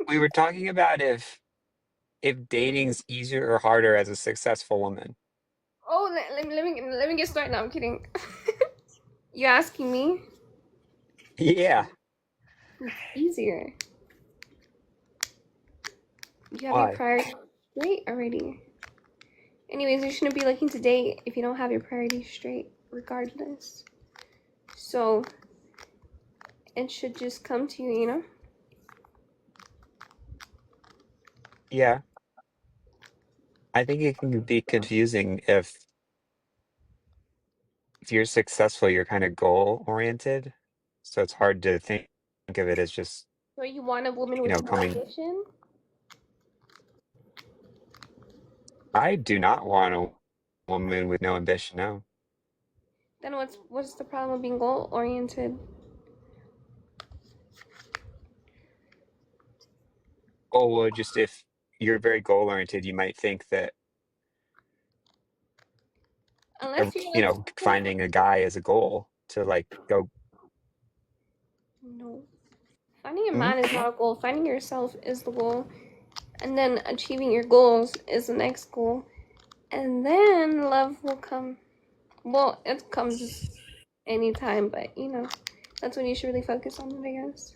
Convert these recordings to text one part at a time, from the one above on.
We were talking about if dating's easier or harder as a successful woman. Oh, let me get started. No, I'm kidding. You asking me? Yeah. It's easier. You have your Why? priorities straight already. Anyways, you shouldn't be looking to date if you don't have your priorities straight, regardless. So it should just come to you. Yeah. I think it can be confusing if you're successful, you're kind of goal oriented. So it's hard to think of it as just, So you want a woman with no coming. ambition? I do not want a woman with no ambition, no. Then what's the problem with being goal oriented? Oh, well, just if you're very goal oriented, you might think that, Unless you're like finding a guy is a goal to like go. no. Finding a Hmm? man is not a goal. Finding yourself is the goal. And then achieving your goals is the next goal. And then love will come. Well, it comes anytime, but that's when you should really focus on it, I guess.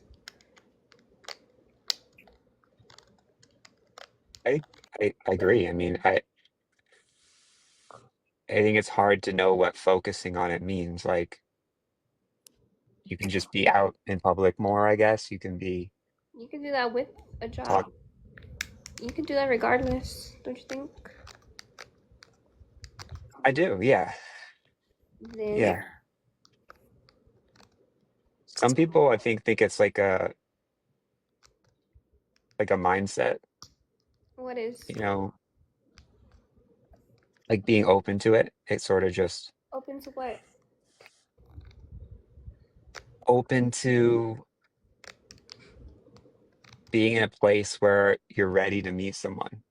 I, I agree. I mean, I think it's hard to know what focusing on it means. Like, you can just be out in public more, I guess. You can be You can do that with a talk. job. You can do that regardless, don't you think? I do, yeah. Then Yeah. Some people I think it's like a mindset, what is you know, like being open to it. It's sort of just open to what? open to being in a place where you're ready to meet someone,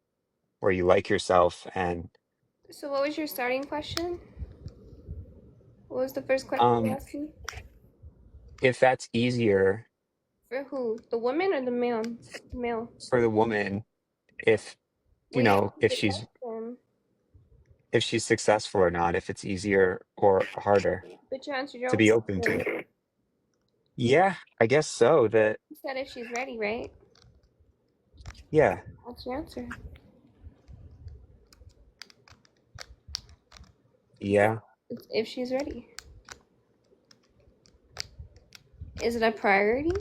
where you like yourself and So what was your starting question? What was the first question you um asked me? if that's easier For who? The woman or the man? The male. for the woman, if Well, you answered if the she's question, successful or not, if it's easier or harder but you answered your to own be open to question. it. Yeah, I guess so. That You said if she's ready, right? Yeah, That's your answer. yeah. It's if she's ready. Is it a priority?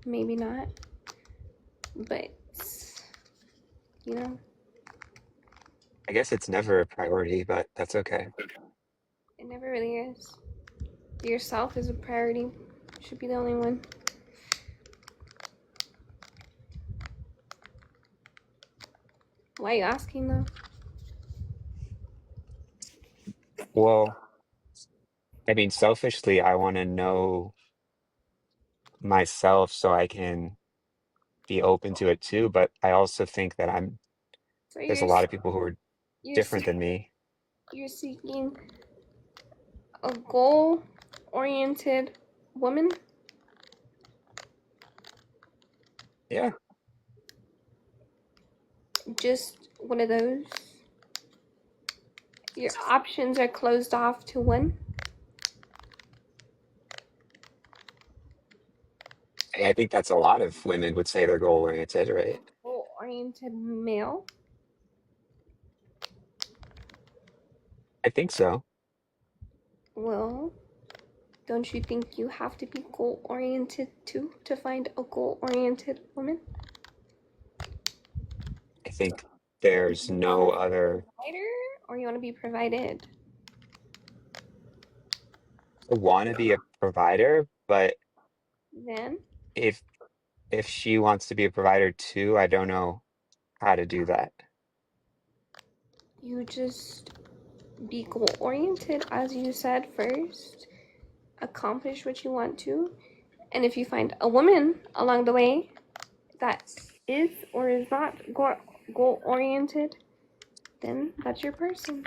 Maybe not. But, you know, I guess it's never a priority, but that's okay. it never really is. Yourself is a priority. Should be the only one. Why are you asking though? Well, I mean, selfishly, I want to know myself so I can be open to it too. But I also think that So there's a lot of people who are you're different than me. you're seeking a goal-oriented woman. Yeah, Just one of those. Your options are closed off to one. I think that's a lot of women would say they're goal oriented, right? Goal-oriented male. I think so. Well, don't you think you have to be goal-oriented too to find a goal-oriented woman? I think there's no other. Provider, or you want to be provided? I want to be a provider, but Then if she wants to be a provider too, I don't know how to do that. you just be goal oriented, as you said first. Accomplish what you want to. And if you find a woman along the way that is or is not goal oriented, then that's your person.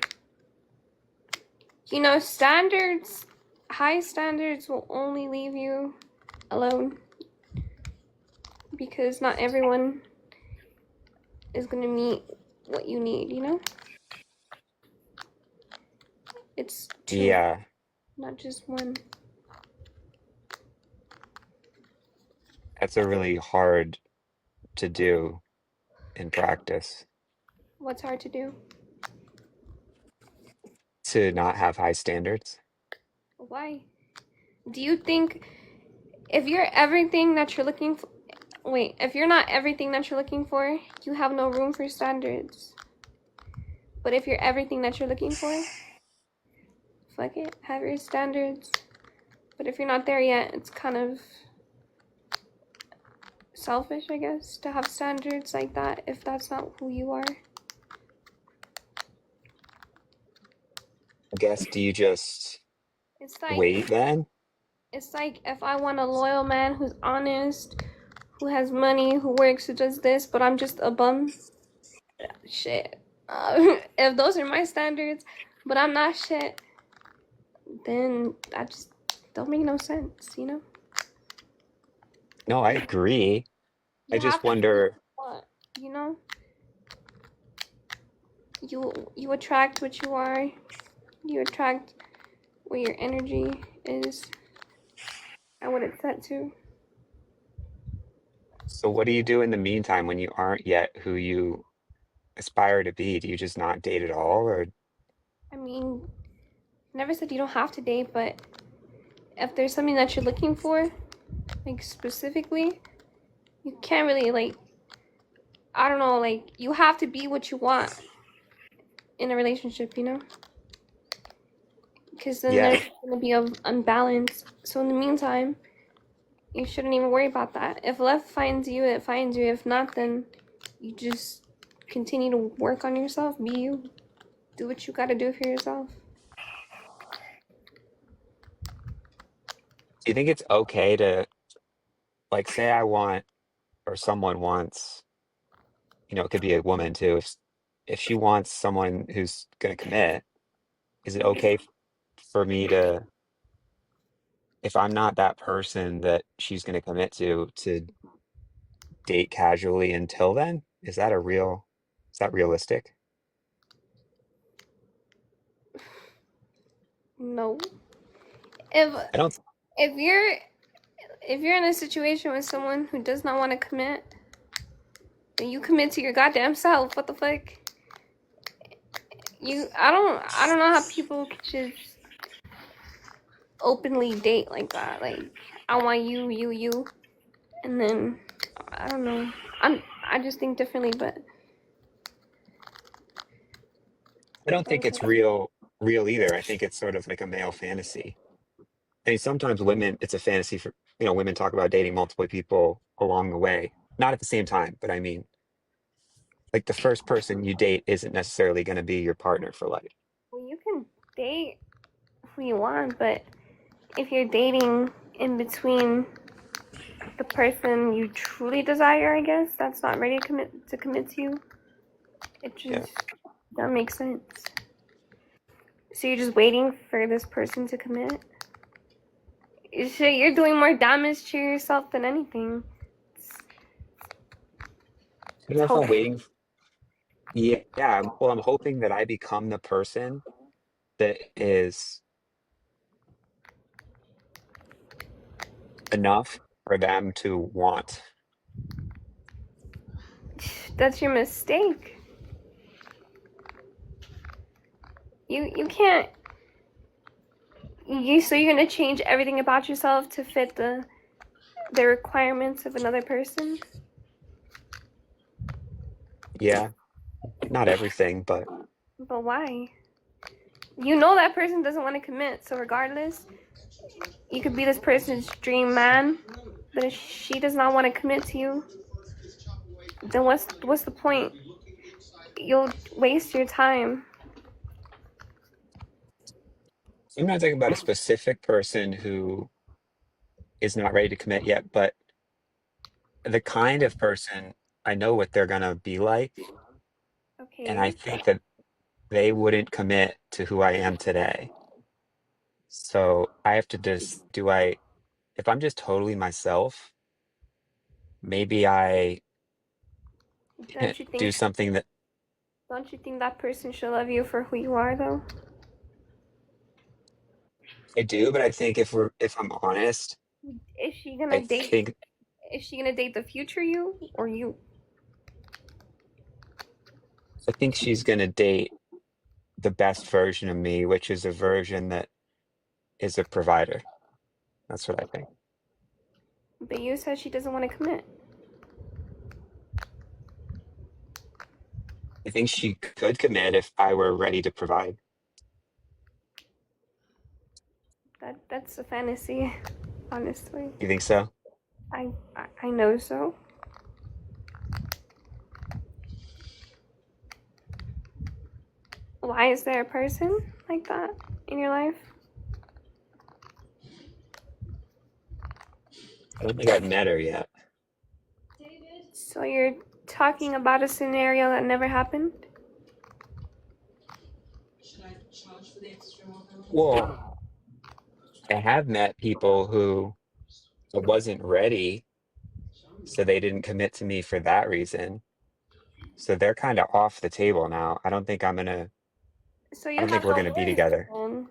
Standards, high standards will only leave you alone because not everyone is gonna meet what you need, you know? It's two, Yeah, not just one. that's a really hard to do in practice, What's hard to do? to not have high standards. Why? Do you think if you're everything that you're looking for, wait, if you're not everything that you're looking for, you have no room for standards. But if you're everything that you're looking for, fuck it, have your standards. But if you're not there yet, it's kind of selfish, I guess, to have standards like that if that's not who you are. I guess, do you just It's like wait then? it's like if I want a loyal man who's honest, who has money, who works, who does this, but I'm just a bum. Shit. If those are my standards, but I'm not shit, then I just don't make no sense, you know? No, I agree. I You just have to be wonder, what, you know? You attract what you are. You attract where your energy is and what it's set to. so what do you do in the meantime when you aren't yet who you aspire to be? Do you just not date at all, or I mean, never said you don't have to date, but if there's something that you're looking for, like specifically, you can't really like I don't know, like you have to be what you want in a relationship, you know? Because then yeah. there's gonna be an unbalance. So in the meantime, you shouldn't even worry about that. If love finds you, it finds you. If not, then you just continue to work on yourself. Be you. Do what you gotta do for yourself. Do you think it's okay to, like, say I want, or someone wants, it could be a woman too, if she wants someone who's going to commit, is it okay for me to, if I'm not that person that she's going to commit to date casually until then? Is that realistic? No. If I don't, if you're if you're in a situation with someone who does not want to commit, then you commit to your goddamn self. What the fuck? I don't know how people could just openly date like that. Like I want you, and then I don't know. I just think differently, but I don't think it's real either. I think it's sort of like a male fantasy. I mean, sometimes women, it's a fantasy for, women talk about dating multiple people along the way, not at the same time, but I mean, like the first person you date isn't necessarily going to be your partner for life. well, you can date who you want, but if you're dating in between the person you truly desire, I guess that's not ready to commit to you. It Yeah. just that makes sense. So you're just waiting for this person to commit. Shit, you're doing more damage to yourself than anything. It's, I don't it's know if hope. I'm waiting. Yeah. Yeah. Well, I'm hoping that I become the person that is enough for them to want. That's your mistake. You can't. So you're gonna change everything about yourself to fit the requirements of another person. Yeah. Not everything, but But why? You know that person doesn't want to commit, so regardless, you could be this person's dream man, but if she does not want to commit to you, then what's the point? You'll waste your time. I'm not talking about a specific person who is not ready to commit yet, but the kind of person, I know what they're going to be like. And I Okay. think that they wouldn't commit to who I am today. So I have to just, if I'm just totally myself, maybe I Don't you think do something that don't you think that person should love you for who you are though? I do, but I think if I'm honest, Is she gonna I date think is she gonna date the future you or you? I think she's gonna date the best version of me, which is a version that is a provider. That's what I think. But you said she doesn't want to commit. I think she could commit if I were ready to provide. That's a fantasy, honestly. You think so? I know so. Why is there a person like that in your life? I don't think I've met her yet. So you're talking about a scenario that never happened? Well, I have met people who I wasn't ready, so they didn't commit to me for that reason. So they're kind of off the table now. So I you don't think have we're no gonna be worries together. then.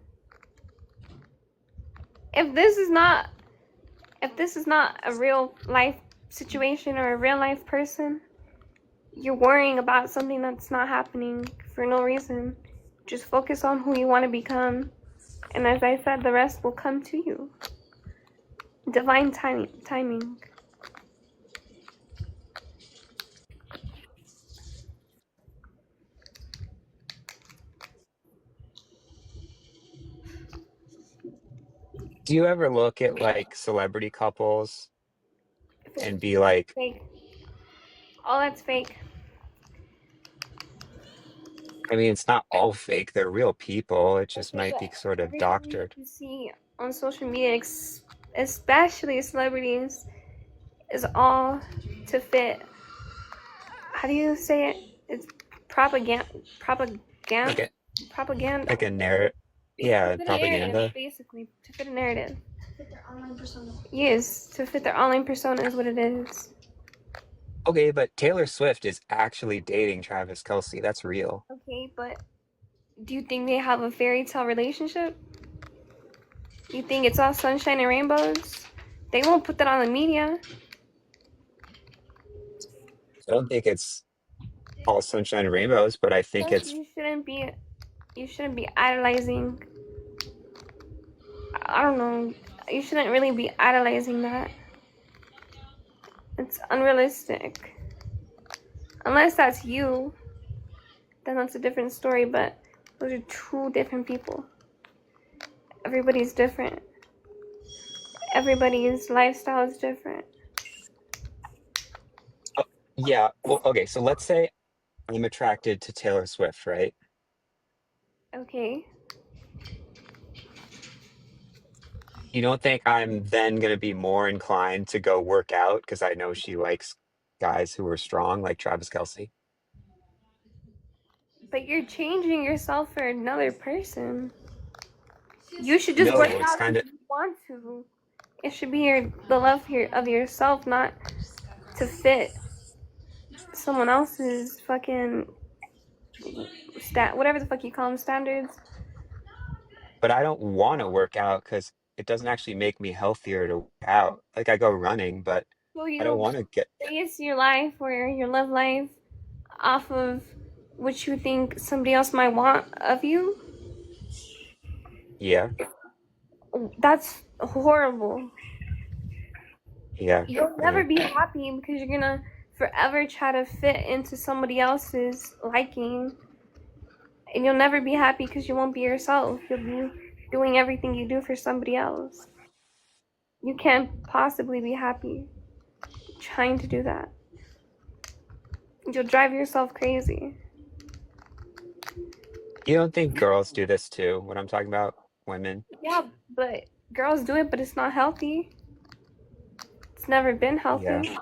If this is not if this is not a real life situation or a real life person, you're worrying about something that's not happening for no reason. Just focus on who you want to become. And as I said, the rest will come to you. Divine timing. Do you ever look at like celebrity couples If it's and be like, fake, all that's fake. I mean, it's not all fake, they're real people. It just Okay, might but be sort of everything doctored. you see on social media, especially celebrities, is all to fit. How do you say it? It's propaganda. Like Propaganda. a Propaganda. like a narrative, To yeah, fit a narrative, propaganda. basically. To fit a narrative. Yes, to fit their online persona is what it is. Okay, but Taylor Swift is actually dating Travis Kelce. That's real. Okay, but do you think they have a fairy tale relationship? You think it's all sunshine and rainbows? They won't put that on the media. I don't think it's all sunshine and rainbows, but I think Plus, it's you shouldn't be idolizing. I don't know. You shouldn't really be idolizing that. It's unrealistic. Unless that's you, then that's a different story. But those are two different people. Everybody's different. Everybody's lifestyle is different. oh, yeah. Well, okay, so let's say I'm attracted to Taylor Swift, right? Okay. You don't think I'm then going to be more inclined to go work out because I know she likes guys who are strong, like Travis Kelce? But you're changing yourself for another person. You should just work No, it's out kind because of, you want to. It should be the love of yourself, not to fit someone else's fucking whatever the fuck you call them, standards. but I don't want to work out because it doesn't actually make me healthier to work out. Like I go running, but So I don't you want to get, base your life or your love life off of what you think somebody else might want of you. yeah, That's horrible. yeah, You'll I never know. be happy because you're gonna forever try to fit into somebody else's liking, and you'll never be happy because you won't be yourself. You'll be doing everything you do for somebody else. You can't possibly be happy trying to do that. You'll drive yourself crazy. You don't think girls do this too? What I'm talking about, women? Yeah, but girls do it, but it's not healthy. It's never been Yeah. healthy.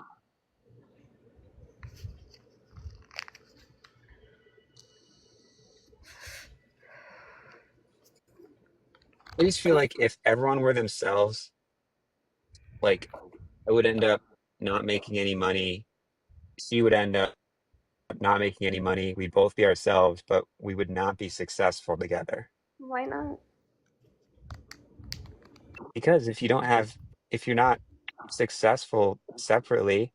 I just feel like if everyone were themselves, like I would end up not making any money. She would end up not making any money. We'd both be ourselves, but we would not be successful together. Why not? Because if you're not successful separately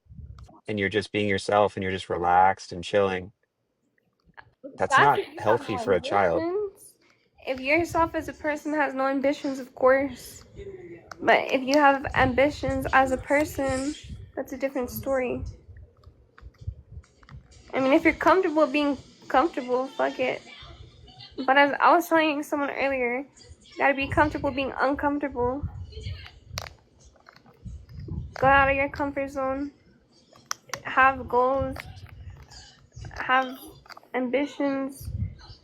and you're just being yourself and you're just relaxed and chilling, that's That's not if you have healthy no for a child. ambitions. If yourself as a person has no ambitions, of course. But if you have ambitions as a person, that's a different story. I mean, if you're comfortable being comfortable, fuck it. But as I was telling someone earlier, you gotta be comfortable being uncomfortable. Go out of your comfort zone. Have goals. Have ambitions.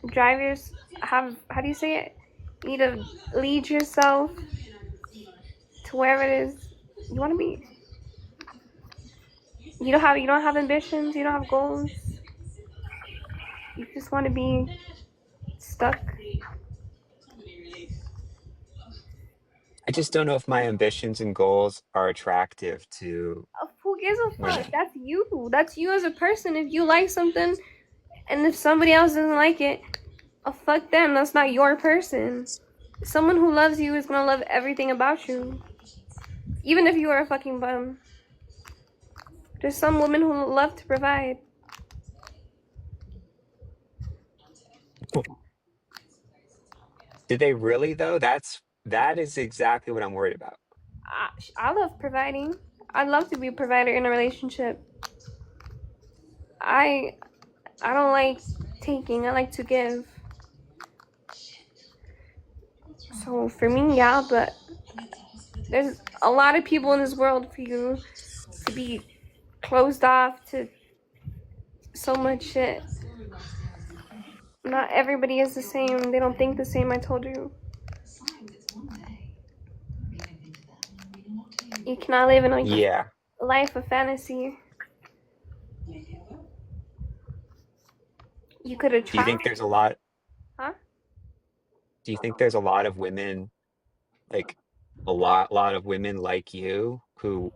Drivers have, how do you say it? You need to lead yourself to wherever it is you want to be. You don't have ambitions. You don't have goals. You just want to be stuck. I just don't know if my ambitions and goals are attractive to Who gives a fuck? women. That's you. That's you as a person. If you like something, and if somebody else doesn't like it, fuck them. That's not your person. Someone who loves you is gonna love everything about you, even if you are a fucking bum. There's some women who love to provide. Did they really though? That is exactly what I'm worried about. I love providing. I love to be a provider in a relationship. I I don't like taking. I like to give. So for me, yeah, but there's a lot of people in this world for you to be closed off to so much shit. Not everybody is the same. They don't think the same. I told you. You cannot live in a Yeah. life of fantasy. You could Do you think attract, there's a lot huh? do you think there's a lot of women like a lot of women like you who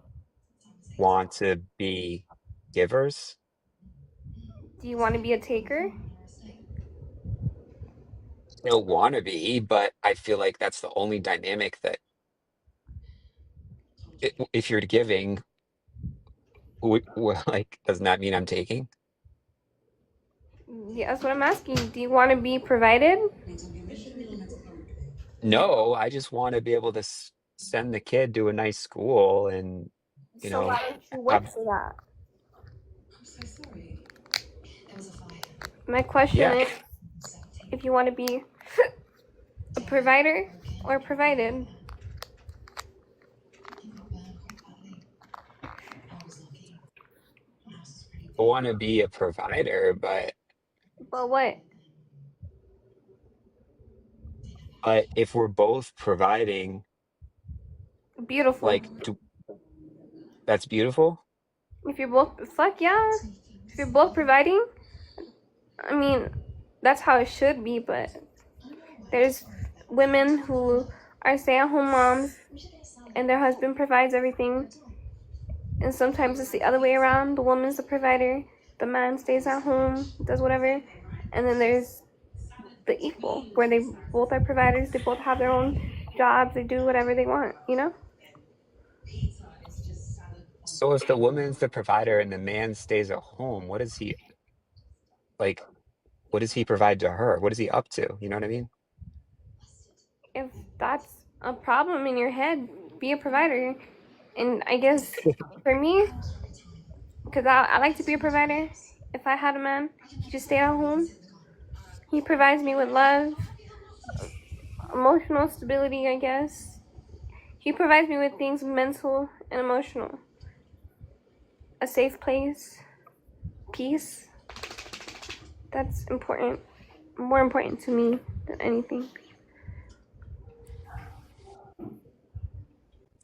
want to be givers? Do you want to be a taker? I don't want to be, but I feel like that's the only dynamic that if you're giving, like, doesn't that mean I'm taking? Yeah, that's what I'm asking. Do you want to be provided? No, I just want to be able to send the kid to a nice school and, you So know, why don't you work have, for that? My question yeah, is, if you want to be a provider or provided, I want to be a provider, but what? but if we're both providing, Beautiful. like, that's beautiful. If you're both, fuck yeah. If you're both providing, I mean, that's how it should be, but there's women who are stay-at-home moms and their husband provides everything, and sometimes it's the other way around. The woman's the provider, the man stays at home, does whatever, and then there's the equal where they both are providers, they both have their own jobs, they do whatever they want, you know? So if the woman's the provider and the man stays at home, what does he like? What does he provide to her? What is he up to? You know what I mean? If that's a problem in your head, be a provider. And I guess for me, because I like to be a provider, if I had a man, he just stay at home. He provides me with love, emotional stability, I guess. He provides me with things mental and emotional. A safe place, peace. That's important. More important to me than anything.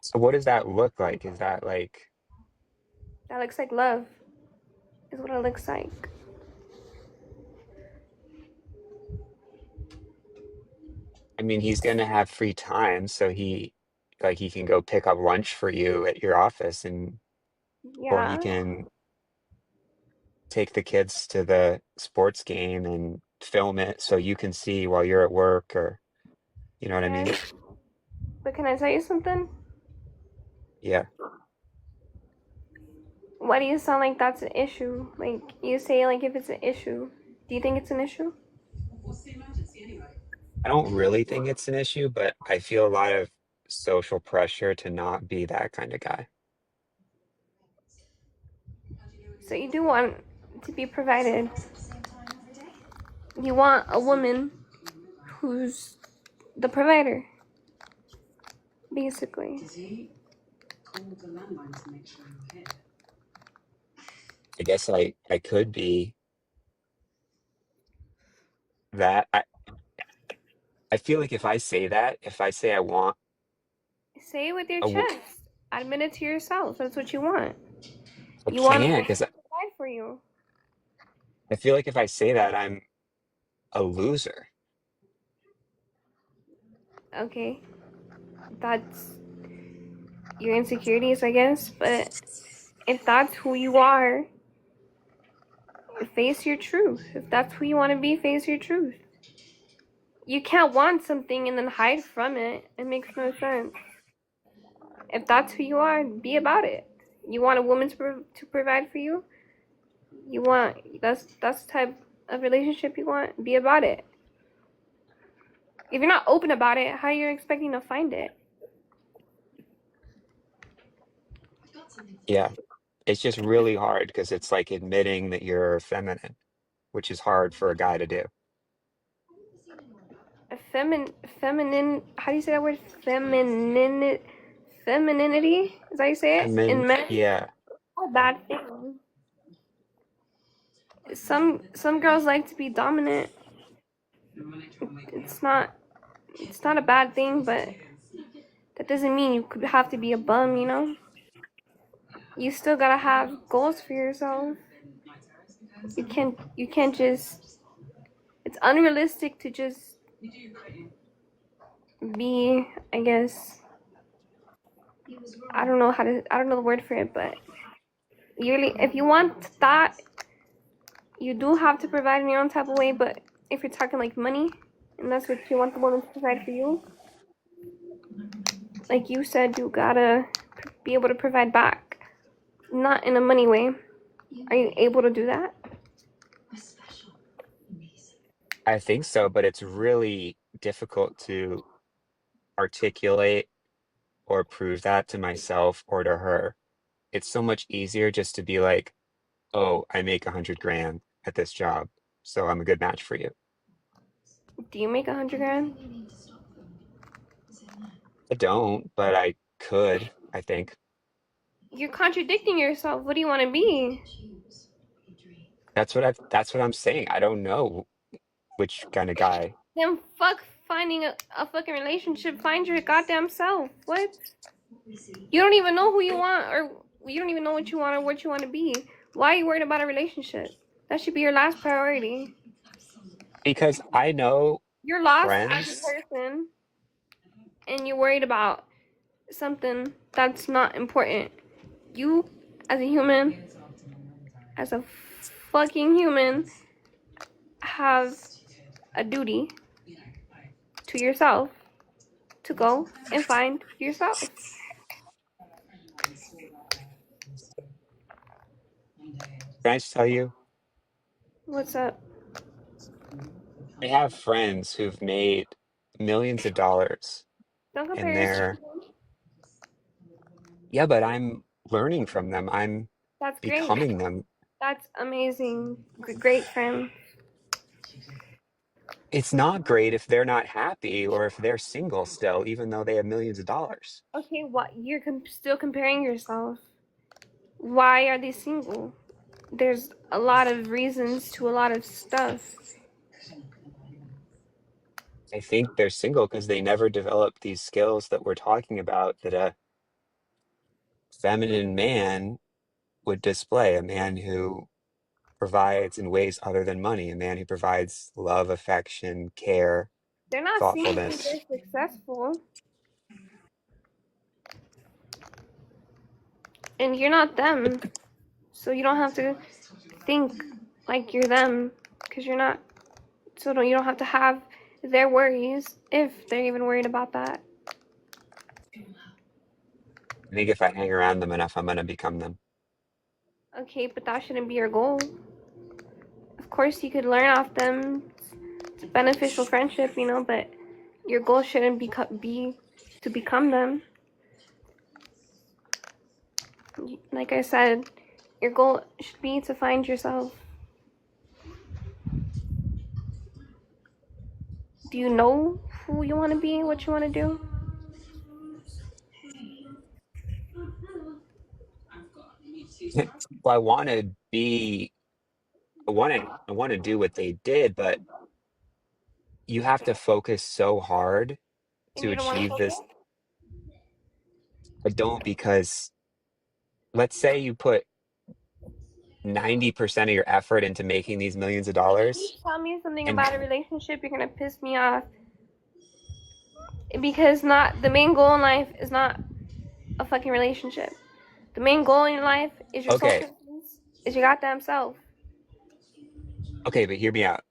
So what does that look like? Is that like, That looks like love, is what it looks like. I mean, he's gonna have free time, so he can go pick up lunch for you at your office and or he Yeah. can take the kids to the sports game and film it so you can see while you're at work, or you know what I Okay. mean? But can I tell you something? Yeah. Why do you sound like that's an issue? Like you say like if it's an issue. Do you think it's an issue? I don't really think it's an issue, but I feel a lot of social pressure to not be that kind of guy. So you do want to be provided. You want a woman who's the provider, basically. I guess I could be that. I feel like if I say that, if I say I want Say it with your a chest. Admit it to yourself. That's what you want. I You want a can't woman because to provide for you. I feel like if I say that, I'm a loser. Okay, that's your insecurities, I guess. But if that's who you are, face your truth. If that's who you want to be, face your truth. You can't want something and then hide from it. It makes no sense. If that's who you are, be about it. You want a woman to provide for you. You want that's the type of relationship you want. Be about it. If you're not open about it, how are you expecting to find it? Yeah. It's just really hard because it's like admitting that you're feminine, which is hard for a guy to do. A feminine. How do you say that word? Femininity. Is that how you say I it? mean, In men, yeah, not a bad thing. Some girls like to be dominant. It's not it's not a bad thing, but that doesn't mean you could have to be a bum. You know, you still gotta have goals for yourself. You can't just. It's unrealistic to just be. I guess I don't know the word for it, but if you want that, you do have to provide in your own type of way. But if you're talking like money, and that's what you want the woman to provide for you, like you said, you gotta be able to provide back, not in a money way. Are you able to do that? I think so, but it's really difficult to articulate or prove that to myself or to her. It's so much easier just to be like, oh, I make 100 grand at this job, so I'm a good match for you. Do you make 100 grand? I don't, but I could, I think. You're contradicting yourself. What do you want to be? That's what I'm saying. I don't know which kind of guy. Then fuck finding a fucking relationship. Find your goddamn self. What? You don't even know who you want, or you don't even know what you want or what you want to be. Why are you worried about a relationship? That should be your last priority. Because I know You're lost as a friends. person, and you're worried about something that's not important. You, as a human, as a fucking human, have a duty to yourself to go and find yourself. Can I just tell you, What's up? I have friends who've made millions of dollars Don't and compare yourself. they're, yeah, but I'm learning from them. I'm That's great. becoming them. That's amazing. Great friend. It's not great if they're not happy or if they're single still, even though they have millions of dollars. Okay, what you're still comparing yourself? Why are they single? There's a lot of reasons to a lot of stuff. I think they're single because they never developed these skills that we're talking about that a feminine man would display, a man who provides in ways other than money, a man who provides love, affection, care, They're not single because thoughtfulness. they're successful, and you're not them. So you don't have to. think like you're them, because you're not. So you don't have to have their worries if they're even worried about that. I think if I hang around them enough, I'm gonna become them. Okay, but that shouldn't be your goal. Of course, you could learn off them. It's a beneficial friendship, you know, but your goal shouldn't be to become them. Like I said, your goal should be to find yourself. Do you know who you want to be, what you want to do? Well, I want to be. I want to do what they did, but you have to focus so hard And to you don't want to achieve focus? this. I don't because let's say you put 90% of your effort into making these millions of You dollars tell me something and about a relationship, you're gonna piss me off. Because not the main goal in life is not a fucking relationship. The main goal in life is your soul okay, peace, is your goddamn self. okay, but hear me out.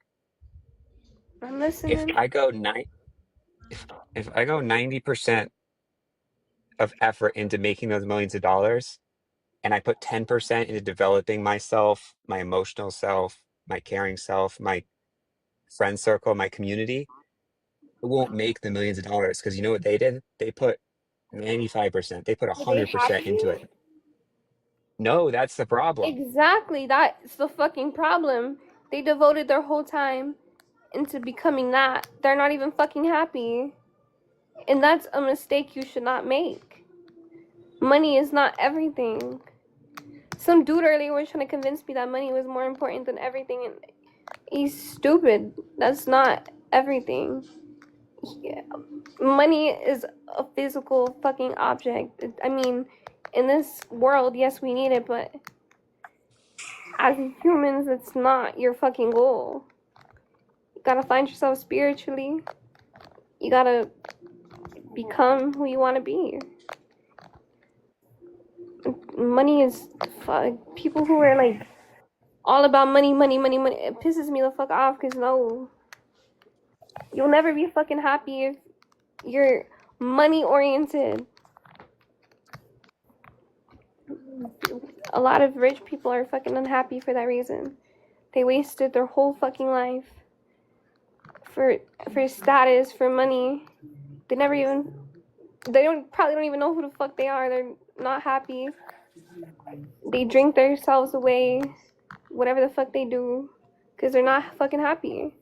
I'm If listening. I go nine if I go 90% of effort into making those millions of dollars and I put 10% into developing myself, my emotional self, my caring self, my friend circle, my community, it won't make the millions of dollars because you know what they did? They put 95%, they put Are they 100% happy? into it. No, that's the problem. Exactly. That's the fucking problem. They devoted their whole time into becoming that. They're not even fucking happy. And that's a mistake you should not make. Money is not everything. Some dude earlier was trying to convince me that money was more important than everything, and he's stupid. That's not everything. Yeah. Money is a physical fucking object. I mean, in this world, yes, we need it, but as humans, it's not your fucking goal. You gotta find yourself spiritually. You gotta become who you want to be. Money is people who are like all about money, money, money, money. It pisses me the fuck off because no, you'll never be fucking happy if you're money oriented. A lot of rich people are fucking unhappy for that reason. They wasted their whole fucking life for for status, for money. They never even they don't probably don't even know who the fuck they are. They're not happy. They drink themselves away, whatever the fuck they do, because they're not fucking happy.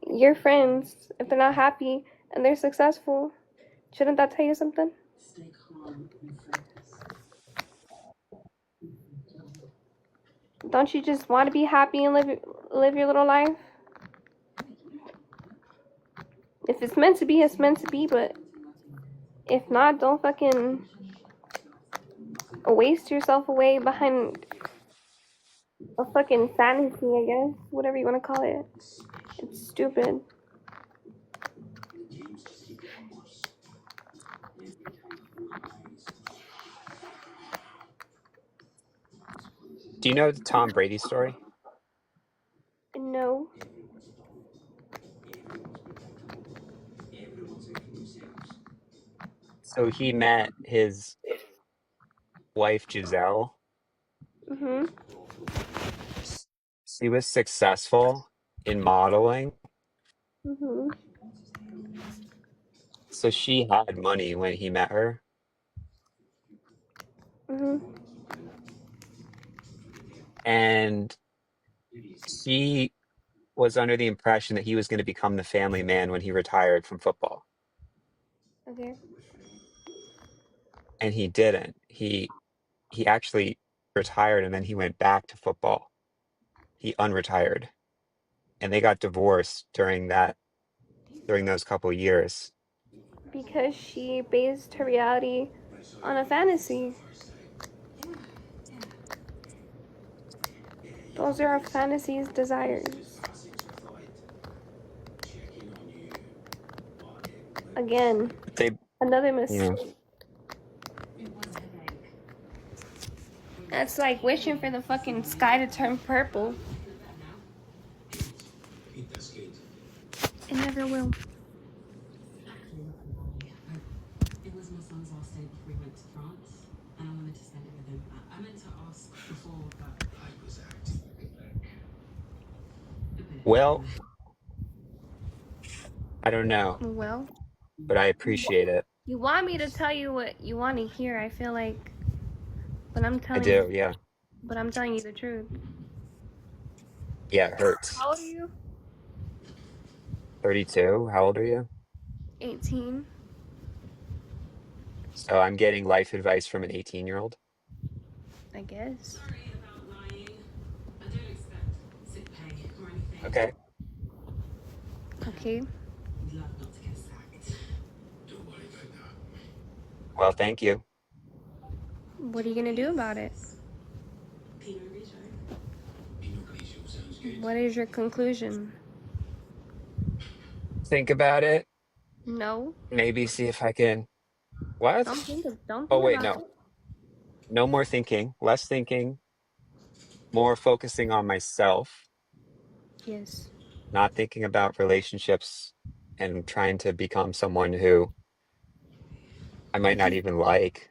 Your friends, if they're not happy and they're successful, shouldn't that tell you something? Don't you just want to be happy and live your little life? If it's meant to be, it's meant to be. But if not, don't fucking waste yourself away behind a fucking fantasy, I guess. Whatever you want to call it. It's stupid. Do you know the Tom Brady story? No. So he met his wife, Giselle. Mhm. She was successful in modeling. Mhm. So she had money when he met her. Mhm. And she was under the impression that he was going to become the family man when he retired from football. Okay. And he didn't. He actually retired and then he went back to football. He unretired. And they got divorced during those couple years. Because she based her reality on a fantasy. Those are our fantasies, desires. Again, They, another you know, mistake. That's like wishing for the fucking sky to turn purple. It never will. It was my son's last day before he went to France, and I wanted to spend it with him. I meant to ask before, but I was acting a bit. Well, I don't know, Well, but I appreciate it. you want me to tell you what you want to hear, I feel like, but I'm I telling do, you, yeah. but I'm telling you the truth. Yeah, it hurts. How old are you? 32, how old are you? 18. So I'm getting life advice from an 18-year-old. I guess. Sorry about lying. I don't expect sick pay or anything. Okay. Okay. We'd love not to get sacked. Don't worry about that. Well, thank you. What are you gonna do about it? Pinot Grigio. Pinot Grigio sounds good. What is your conclusion? Think about it. No. Maybe see if I can. What? Don't Oh, think wait, about no. it. No more thinking, less thinking, more focusing on myself, Yes. not thinking about relationships and trying to become someone who I might not even like.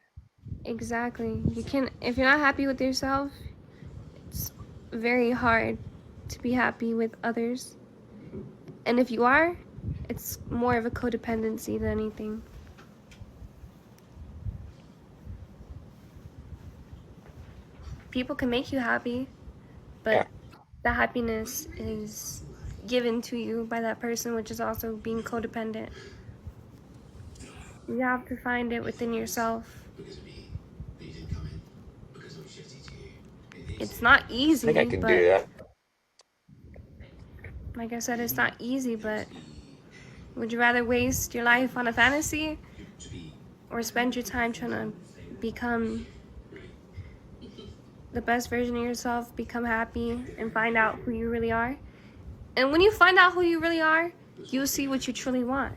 Exactly. You can if you're not happy with yourself, it's very hard to be happy with others. And if you are, it's more of a codependency than anything. People can make you happy, but Yeah. the happiness is given to you by that person, which is also being codependent. You have to find it within yourself. Because of me. But you didn't come in. Because I was shitty to you. It's not I think I easy, can but do that. like I said, it's not easy, but would you rather waste your life on a fantasy or spend your time trying to become the best version of yourself, become happy, and find out who you really are? And when you find out who you really are, you'll see what you truly want.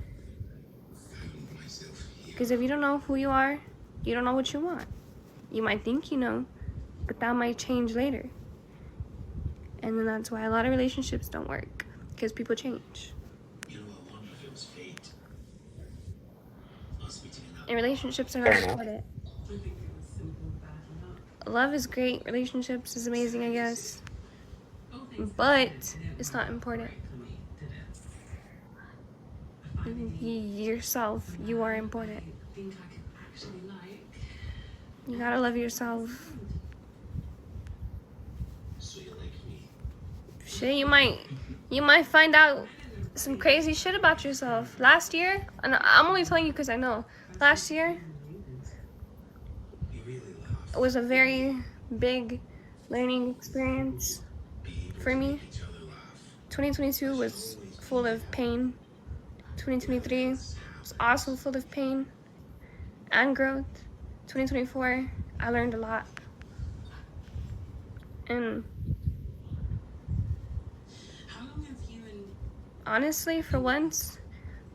Because if you don't know who you are, you don't know what you want. You might think you know, but that might change later. And then that's why a lot of relationships don't work, because people change. And relationships are Fair not enough. important. Love is great, relationships is amazing, I guess, but it's not important. Yourself, you are important. You gotta love yourself. Shit, you might find out some crazy shit about yourself. Last year, and I'm only telling you because I know, last year was a very big learning experience for me. 2022 was full of pain. 2023 was also full of pain and growth. 2024, I learned a lot. And honestly, for once,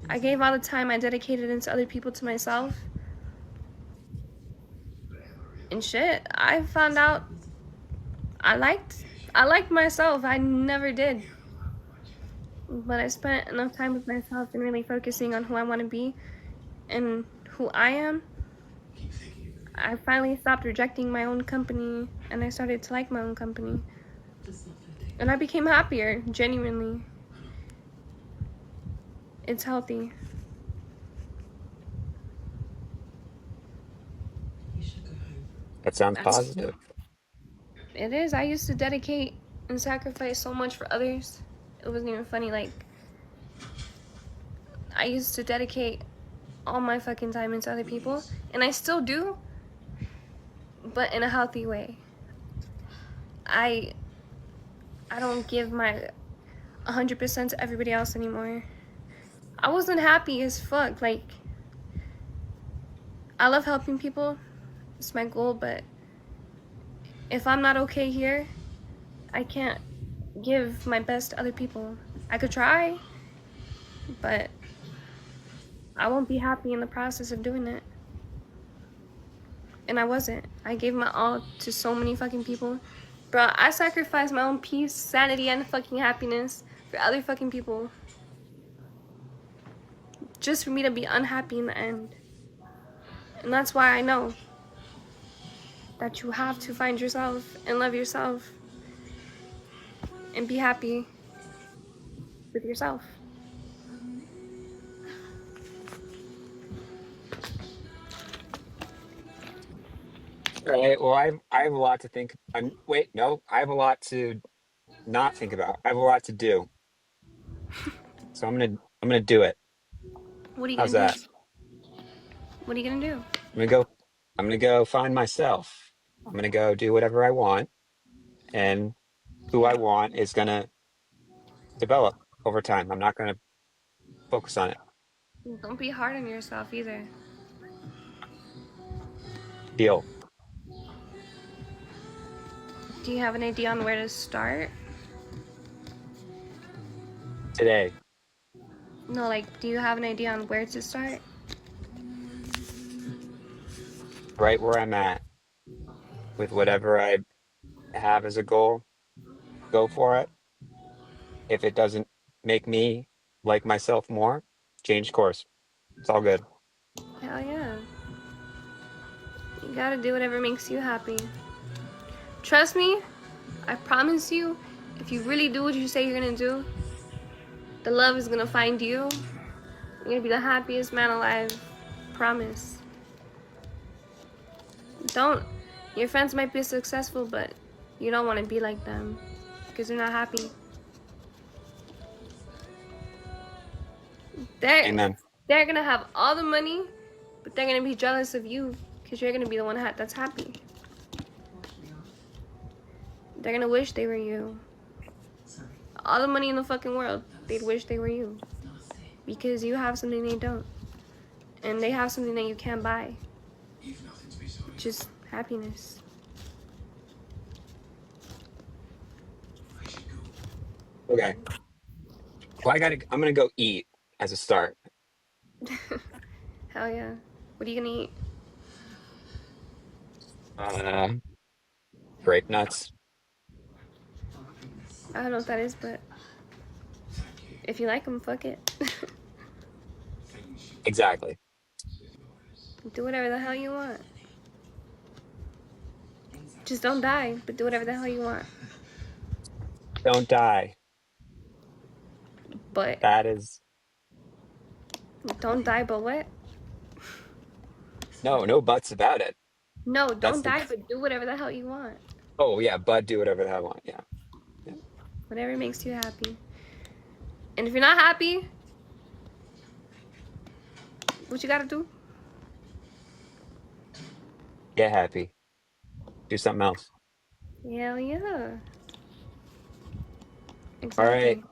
I gave all the time I dedicated into other people to myself. And shit, I found out I liked myself. I never did. But I spent enough time with myself and really focusing on who I want to be and who I am. I finally stopped rejecting my own company and I started to like my own company. And I became happier, genuinely. It's healthy. That sounds That's positive. it is. I used to dedicate and sacrifice so much for others. It wasn't even funny. Like, I used to dedicate all my fucking time into other people, and I still do, but in a healthy way. I don't give my 100% to everybody else anymore. I wasn't happy as fuck. Like, I love helping people. It's my goal, but if I'm not okay here, I can't give my best to other people. I could try, but I won't be happy in the process of doing it. And I wasn't. I gave my all to so many fucking people. Bro, I sacrificed my own peace, sanity, and fucking happiness for other fucking people. Just for me to be unhappy in the end. And that's why I know that you have to find yourself and love yourself and be happy with yourself. All right. Well, I have a lot to think. Wait, no, I have a lot to not think about. I have a lot to do. So I'm gonna do it. What are you How's gonna do? that? What are you gonna do? I'm gonna go. I'm gonna go find myself. I'm gonna go do whatever I want, and who I want is gonna develop over time. I'm not gonna focus on it. Don't be hard on yourself either. Deal. Do you have an idea on where to start? Today, No, like, do you have an idea on where to start? right where I'm at, with whatever I have as a goal, go for it. If it doesn't make me like myself more, change course. It's all good. Hell yeah. You gotta do whatever makes you happy. Trust me, I promise you, if you really do what you say you're gonna do, the love is gonna find you. You're gonna be the happiest man alive. Promise. Don't. Your friends might be successful, but you don't want to be like them because they're not happy. They're Amen. they're gonna have all the money, but they're gonna be jealous of you because you're gonna be the one that's happy. They're gonna wish they were you. All the money in the fucking world, they'd wish they were you because you have something they don't, and they have something that you can't buy. Just happiness. Okay. Well, I'm gonna go eat as a start. Hell yeah. What are you gonna eat? Uh, Grape nuts. I don't know what that is, but if you like them, fuck it. Exactly. Do whatever the hell you want. Just don't die, but do whatever the hell you want. Don't die. But That is don't die, but what? no buts about it. No, That's don't the die, but do whatever the hell you want. Oh yeah, but do whatever the hell I want. Yeah. Yeah. Whatever makes you happy. And if you're not happy, what you gotta do? Get happy. Do something else. Hell yeah. All right. Exactly.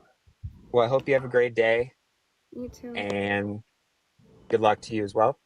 Well, I hope you have a great day You too. and good luck to you as well.